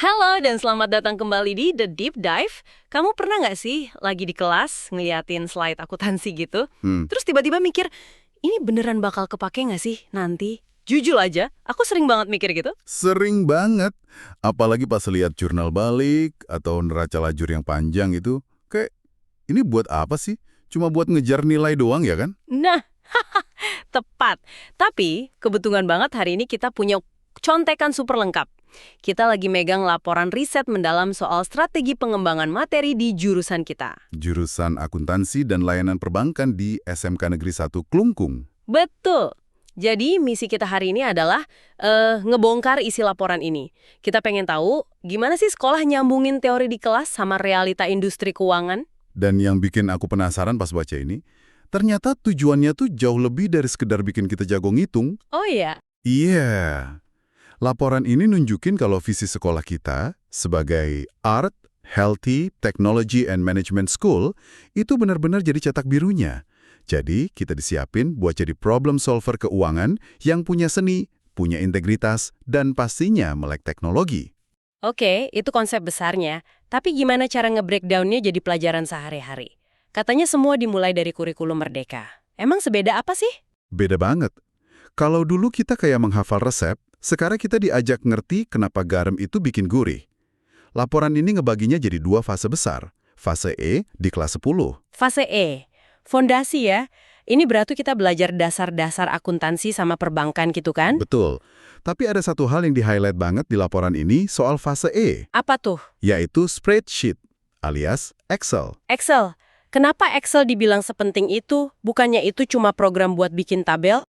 Halo dan selamat datang kembali di The Deep Dive. Kamu pernah nggak sih lagi di kelas ngeliatin slide akuntansi gitu? Terus tiba-tiba mikir, ini beneran bakal kepake nggak sih nanti? Jujur aja, aku sering banget mikir gitu. Sering banget. Apalagi pas lihat jurnal balik atau neraca lajur yang panjang itu. Kayak, ini buat apa sih? Cuma buat ngejar nilai doang ya kan? Nah, tepat. Tapi kebetulan banget hari ini kita punya contekan super lengkap. Kita lagi megang laporan riset mendalam soal strategi pengembangan materi di jurusan kita. Jurusan akuntansi dan layanan perbankan di SMK Negeri 1 Klungkung. Betul. Jadi misi kita hari ini adalah ngebongkar isi laporan ini. Kita pengen tahu gimana sih sekolah nyambungin teori di kelas sama realita industri keuangan? Dan yang bikin aku penasaran pas baca ini, ternyata tujuannya tuh jauh lebih dari sekedar bikin kita jago ngitung. Oh iya. Iya. Laporan ini nunjukin kalau visi sekolah kita sebagai Art, Healthy, Technology and Management School itu benar-benar jadi cetak birunya. Jadi, kita disiapin buat jadi problem solver keuangan yang punya seni, punya integritas, dan pastinya melek teknologi. Oke, itu konsep besarnya. Tapi gimana cara nge-breakdown-nya jadi pelajaran sehari-hari? Katanya semua dimulai dari kurikulum Merdeka. Emang sebeda apa sih? Beda banget. Kalau dulu kita kayak menghafal resep, sekarang kita diajak ngerti kenapa garam itu bikin gurih. Laporan ini ngebaginya jadi dua fase besar. Fase E di kelas 10. Fase E, fondasi ya. Ini berarti kita belajar dasar-dasar akuntansi sama perbankan gitu kan? Betul. Tapi ada satu hal yang di-highlight banget di laporan ini soal fase E, Apa tuh? yaitu spreadsheet, alias Excel. Excel. Kenapa Excel dibilang sepenting itu? Bukannya itu cuma program buat bikin tabel?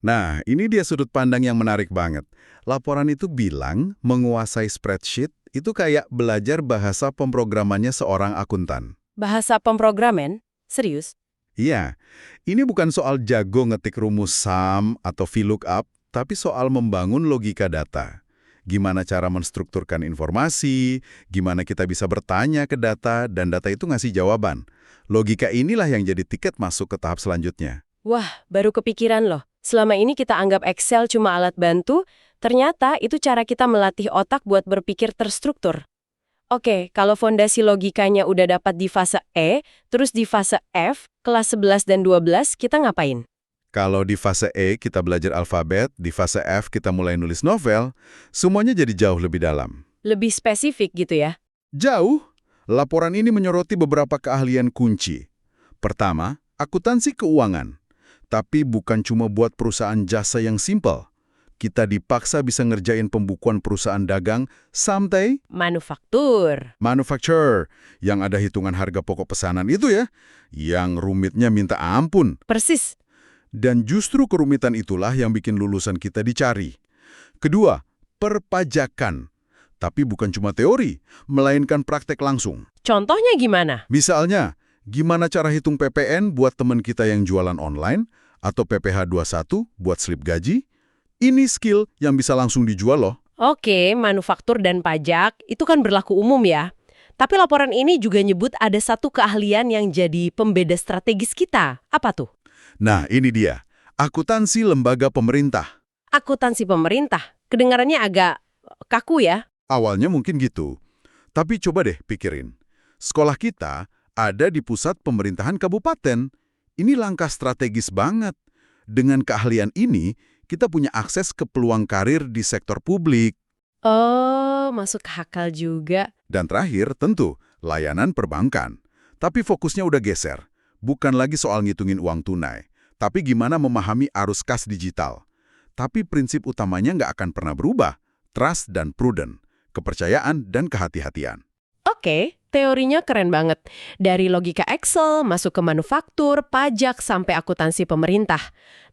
Nah, ini dia sudut pandang yang menarik banget. Laporan itu bilang menguasai spreadsheet itu kayak belajar bahasa pemrogramannya seorang akuntan. Bahasa pemrograman? Serius? Iya, ini bukan soal jago ngetik rumus sum atau VLOOKUP, tapi soal membangun logika data. Gimana cara menstrukturkan informasi, gimana kita bisa bertanya ke data, dan data itu ngasih jawaban. Logika inilah yang jadi tiket masuk ke tahap selanjutnya. Wah, baru kepikiran loh. Selama ini kita anggap Excel cuma alat bantu, ternyata itu cara kita melatih otak buat berpikir terstruktur. Oke, kalau fondasi logikanya udah dapat di fase E, terus di fase F, kelas 11 dan 12, kita ngapain? Kalau di fase E kita belajar alfabet, di fase F kita mulai nulis novel, semuanya jadi jauh lebih dalam. Lebih spesifik gitu ya? Jauh, laporan ini menyoroti beberapa keahlian kunci. Pertama, akuntansi keuangan. Tapi bukan cuma buat perusahaan jasa yang simpel. Kita dipaksa bisa ngerjain pembukuan perusahaan dagang sampai Manufaktur. manufacturer yang ada hitungan harga pokok pesanan itu ya, yang rumitnya minta ampun. Persis. Dan justru kerumitan itulah yang bikin lulusan kita dicari. Kedua, perpajakan. Tapi bukan cuma teori, melainkan praktek langsung. Contohnya gimana? Misalnya, gimana cara hitung PPN buat teman kita yang jualan online, atau PPh 21 buat slip gaji? Ini skill yang bisa langsung dijual loh. Oke, manufaktur dan pajak itu kan berlaku umum ya. Tapi laporan ini juga nyebut ada satu keahlian yang jadi pembeda strategis kita. Apa tuh? Nah, ini dia. Akuntansi lembaga pemerintah. Akuntansi pemerintah. Kedengarannya agak kaku ya. Awalnya mungkin gitu. Tapi coba deh pikirin. Sekolah kita ada di pusat pemerintahan kabupaten. Ini langkah strategis banget. Dengan keahlian ini, kita punya akses ke peluang karir di sektor publik. Oh, masuk akal juga. Dan terakhir, tentu, layanan perbankan. Tapi fokusnya udah geser. Bukan lagi soal ngitungin uang tunai, tapi gimana memahami arus kas digital. Tapi prinsip utamanya nggak akan pernah berubah. Trust dan prudent. Kepercayaan dan kehati-hatian. Oke, teorinya keren banget. Dari logika Excel, masuk ke manufaktur, pajak, sampai akuntansi pemerintah.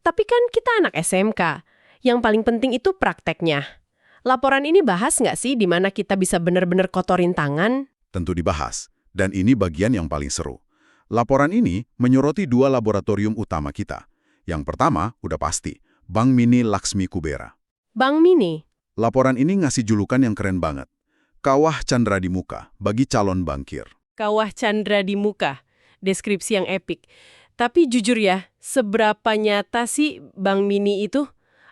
Tapi kan kita anak SMK. Yang paling penting itu prakteknya. Laporan ini bahas nggak sih di mana kita bisa benar-benar kotorin tangan? Tentu dibahas. Dan ini bagian yang paling seru. Laporan ini menyoroti dua laboratorium utama kita. Yang pertama, udah pasti, Bank Mini Laksmi Kubera. Bank Mini? Laporan ini ngasih julukan yang keren banget. Kawah Chandra di muka bagi calon bankir. Kawah Chandra di muka. Deskripsi yang epik. Tapi jujur ya, seberapa nyata sih Bank Mini itu?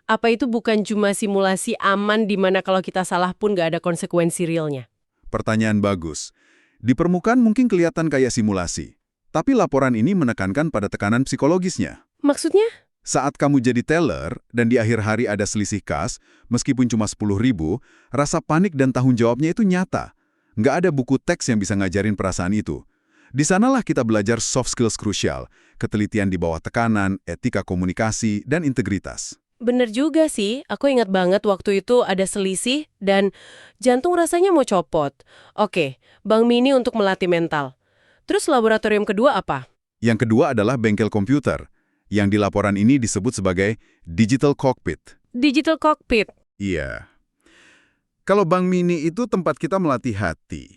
Apa itu bukan cuma simulasi aman di mana kalau kita salah pun nggak ada konsekuensi realnya? Pertanyaan bagus. Di permukaan mungkin kelihatan kayak simulasi, tapi laporan ini menekankan pada tekanan psikologisnya. Maksudnya? Saat kamu jadi teller dan di akhir hari ada selisih kas, meskipun cuma 10.000, rasa panik dan tanggung jawabnya itu nyata. Nggak ada buku teks yang bisa ngajarin perasaan itu. Di sanalah kita belajar soft skills krusial, ketelitian di bawah tekanan, etika komunikasi, dan integritas. Bener juga sih, aku ingat banget waktu itu ada selisih dan jantung rasanya mau copot. Oke, Bang Mini untuk melatih mental. Terus laboratorium kedua apa? Yang kedua adalah bengkel komputer, yang di laporan ini disebut sebagai digital cockpit. Digital cockpit. Iya. Kalau Bang Mini itu tempat kita melatih hati.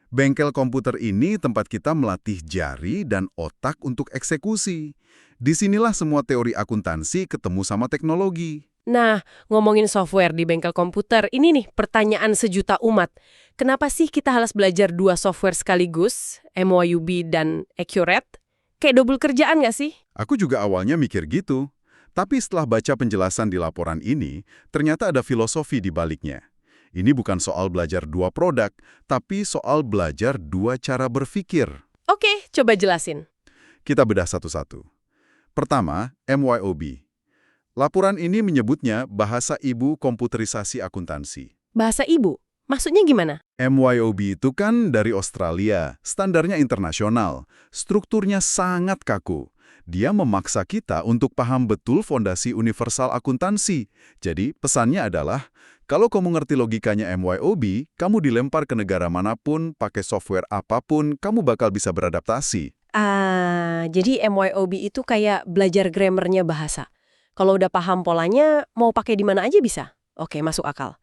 Bengkel komputer ini tempat kita melatih jari dan otak untuk eksekusi. Disinilah semua teori akuntansi ketemu sama teknologi. Nah, ngomongin software di bengkel komputer, ini nih pertanyaan sejuta umat. Kenapa sih kita harus belajar dua software sekaligus, MYOB dan Accurate? Kayak double kerjaan nggak sih? Aku juga awalnya mikir gitu. Tapi setelah baca penjelasan di laporan ini, ternyata ada filosofi di baliknya. Ini bukan soal belajar dua produk, tapi soal belajar dua cara berpikir. Oke, coba jelasin. Kita bedah satu-satu. Pertama, MYOB. Laporan ini menyebutnya bahasa ibu komputerisasi akuntansi. Bahasa ibu? Maksudnya gimana? MYOB itu kan dari Australia, standarnya internasional, strukturnya sangat kaku. Dia memaksa kita untuk paham betul fondasi universal akuntansi. Jadi, pesannya adalah, kalau kamu ngerti logikanya MYOB, kamu dilempar ke negara manapun, pakai software apapun, kamu bakal bisa beradaptasi. Jadi MYOB itu kayak belajar grammarnya bahasa. Kalau udah paham polanya, mau pakai di mana aja bisa. Oke, masuk akal.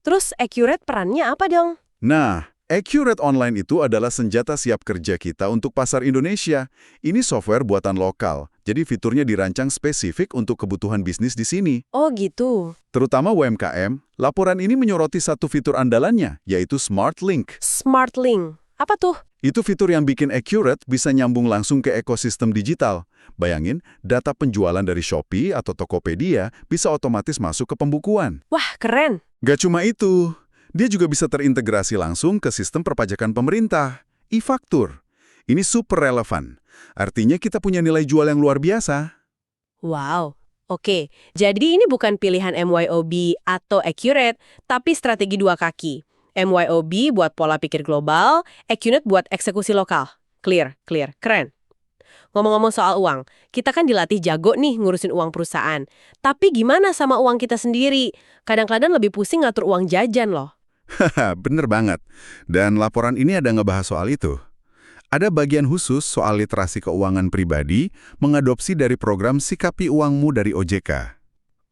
Terus Accurate perannya apa dong? Nah, Accurate Online itu adalah senjata siap kerja kita untuk pasar Indonesia. Ini software buatan lokal, jadi fiturnya dirancang spesifik untuk kebutuhan bisnis di sini. Oh gitu. Terutama UMKM, laporan ini menyoroti satu fitur andalannya, yaitu Smart Link. Smart Link. Apa tuh? Itu fitur yang bikin Accurate bisa nyambung langsung ke ekosistem digital. Bayangin, data penjualan dari Shopee atau Tokopedia bisa otomatis masuk ke pembukuan. Wah, keren. Gak cuma itu, dia juga bisa terintegrasi langsung ke sistem perpajakan pemerintah, e-faktur. Ini super relevan. Artinya kita punya nilai jual yang luar biasa. Wow. Oke, jadi ini bukan pilihan MYOB atau Accurate, tapi strategi dua kaki. MYOB buat pola pikir global, Accurate buat eksekusi lokal. Clear, keren. Ngomong-ngomong soal uang, kita kan dilatih jago nih ngurusin uang perusahaan. Tapi gimana sama uang kita sendiri? Kadang-kadang lebih pusing ngatur uang jajan loh. Haha, bener banget. Dan laporan ini ada ngebahas soal itu. Ada bagian khusus soal literasi keuangan pribadi mengadopsi dari program Sikapi Uangmu dari OJK.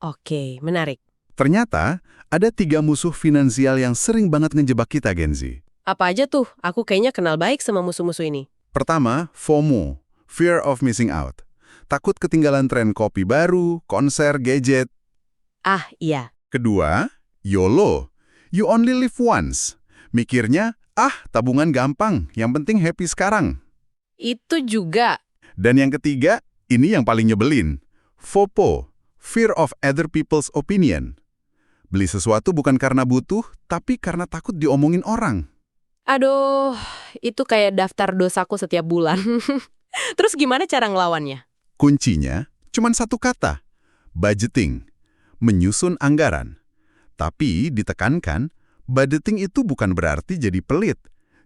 Oke, menarik. Ternyata, ada 3 musuh finansial yang sering banget ngejebak kita, Gen Z. Apa aja tuh? Aku kayaknya kenal baik sama musuh-musuh ini. Pertama, FOMO, Fear of Missing Out. Takut ketinggalan tren kopi baru, konser, gadget. Ah, iya. Kedua, YOLO, You Only Live Once. Mikirnya, tabungan gampang, yang penting happy sekarang. Itu juga. Dan yang ketiga, ini yang paling nyebelin. FOPO, Fear of Other People's Opinion. Beli sesuatu bukan karena butuh, tapi karena takut diomongin orang. Aduh, itu kayak daftar dosaku setiap bulan. Terus gimana cara ngelawannya? Kuncinya cuma satu kata, budgeting, menyusun anggaran. Tapi ditekankan, budgeting itu bukan berarti jadi pelit.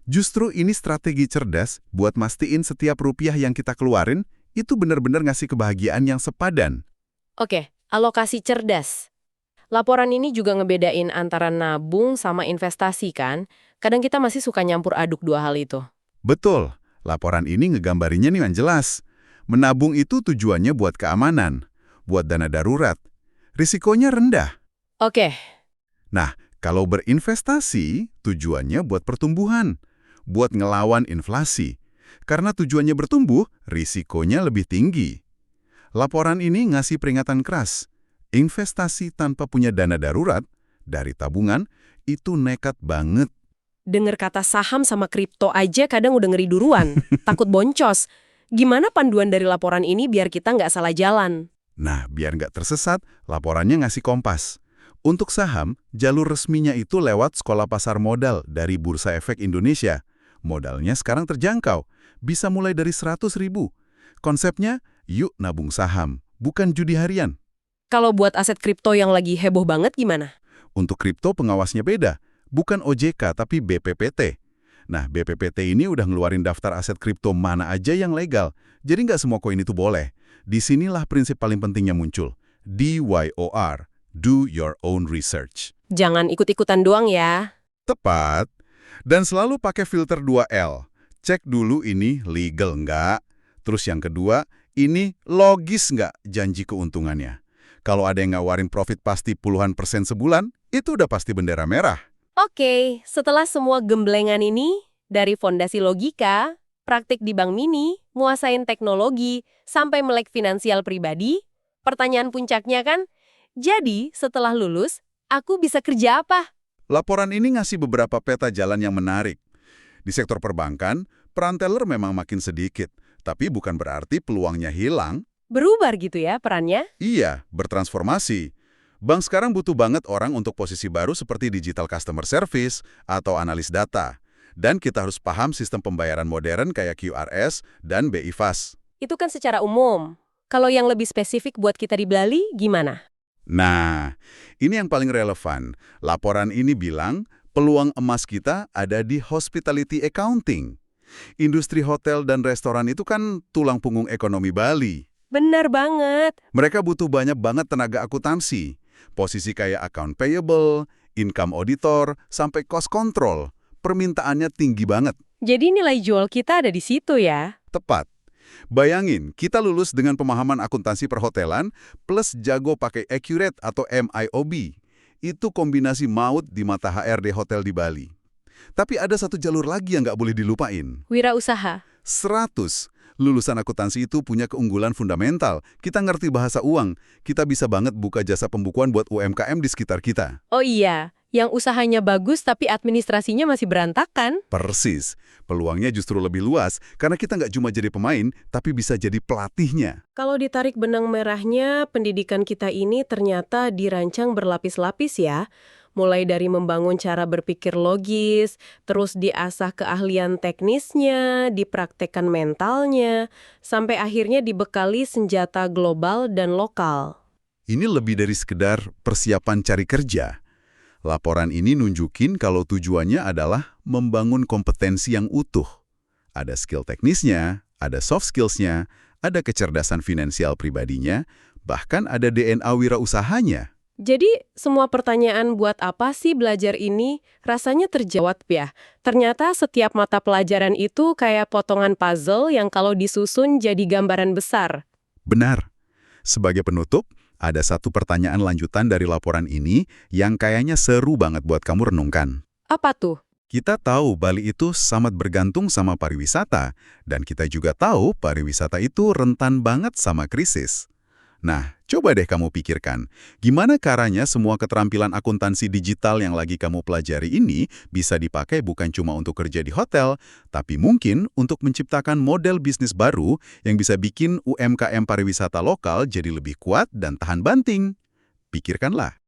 Justru ini strategi cerdas buat mastiin setiap rupiah yang kita keluarin itu benar-benar ngasih kebahagiaan yang sepadan. Oke, alokasi cerdas. Laporan ini juga ngebedain antara nabung sama investasi kan? Kadang kita masih suka nyampur aduk dua hal itu. Betul, laporan ini ngegambarinya nih yang jelas. Menabung itu tujuannya buat keamanan, buat dana darurat. Risikonya rendah. Oke. Nah, kalau berinvestasi, tujuannya buat pertumbuhan, buat ngelawan inflasi. Karena tujuannya bertumbuh, risikonya lebih tinggi. Laporan ini ngasih peringatan keras. Investasi tanpa punya dana darurat, dari tabungan, itu nekat banget. Dengar kata saham sama kripto aja kadang udah ngeri duluan. Takut boncos. Gimana panduan dari laporan ini biar kita nggak salah jalan? Nah, biar nggak tersesat, laporannya ngasih kompas. Untuk saham, jalur resminya itu lewat Sekolah Pasar Modal dari Bursa Efek Indonesia. Modalnya sekarang terjangkau, bisa mulai dari 100.000. Konsepnya, yuk nabung saham, bukan judi harian. Kalau buat aset kripto yang lagi heboh banget gimana? Untuk kripto pengawasnya beda, bukan OJK tapi BPPT. Nah, BPPT ini udah ngeluarin daftar aset kripto mana aja yang legal, jadi nggak semua koin itu boleh. Disinilah prinsip paling pentingnya muncul, DYOR, Do Your Own Research. Jangan ikut-ikutan doang ya. Tepat, dan selalu pakai filter 2L. Cek dulu ini legal nggak, terus yang kedua, ini logis nggak janji keuntungannya. Kalau ada yang ngawarin profit pasti puluhan persen sebulan, itu udah pasti bendera merah. Oke, setelah semua gemblengan ini, dari fondasi logika, praktik di Bank Mini, nguasain teknologi, sampai melek finansial pribadi, pertanyaan puncaknya kan, jadi setelah lulus, aku bisa kerja apa? Laporan ini ngasih beberapa peta jalan yang menarik. Di sektor perbankan, peran teller memang makin sedikit, tapi bukan berarti peluangnya hilang. Berubah gitu ya perannya? Iya, bertransformasi. Bank sekarang butuh banget orang untuk posisi baru seperti digital customer service atau analis data. Dan kita harus paham sistem pembayaran modern kayak QRS dan BI Fast. Itu kan secara umum. Kalau yang lebih spesifik buat kita di Bali, gimana? Nah, ini yang paling relevan. Laporan ini bilang peluang emas kita ada di hospitality accounting. Industri hotel dan restoran itu kan tulang punggung ekonomi Bali. Benar banget. Mereka butuh banyak banget tenaga akuntansi. Posisi kayak account payable, income auditor, sampai cost control. Permintaannya tinggi banget. Jadi nilai jual kita ada di situ ya? Tepat. Bayangin, kita lulus dengan pemahaman akuntansi perhotelan plus jago pakai Accurate atau MIOB. Itu kombinasi maut di mata HRD hotel di Bali. Tapi ada satu jalur lagi yang nggak boleh dilupain. Wirausaha. 100. Lulusan akuntansi itu punya keunggulan fundamental. Kita ngerti bahasa uang. Kita bisa banget buka jasa pembukuan buat UMKM di sekitar kita. Oh iya, yang usahanya bagus tapi administrasinya masih berantakan. Persis. Peluangnya justru lebih luas karena kita nggak cuma jadi pemain, tapi bisa jadi pelatihnya. Kalau ditarik benang merahnya, pendidikan kita ini ternyata dirancang berlapis-lapis ya. Mulai dari membangun cara berpikir logis, terus diasah keahlian teknisnya, dipraktekkan mentalnya, sampai akhirnya dibekali senjata global dan lokal. Ini lebih dari sekedar persiapan cari kerja. Laporan ini nunjukin kalau tujuannya adalah membangun kompetensi yang utuh. Ada skill teknisnya, ada soft skills-nya, ada kecerdasan finansial pribadinya, bahkan ada DNA wirausahanya. Jadi, semua pertanyaan buat apa sih belajar ini rasanya terjawab ya. Ternyata setiap mata pelajaran itu kayak potongan puzzle yang kalau disusun jadi gambaran besar. Benar. Sebagai penutup, ada satu pertanyaan lanjutan dari laporan ini yang kayaknya seru banget buat kamu renungkan. Apa tuh? Kita tahu Bali itu sangat bergantung sama pariwisata, dan kita juga tahu pariwisata itu rentan banget sama krisis. Nah, coba deh kamu pikirkan, gimana caranya semua keterampilan akuntansi digital yang lagi kamu pelajari ini bisa dipakai bukan cuma untuk kerja di hotel, tapi mungkin untuk menciptakan model bisnis baru yang bisa bikin UMKM pariwisata lokal jadi lebih kuat dan tahan banting. Pikirkanlah.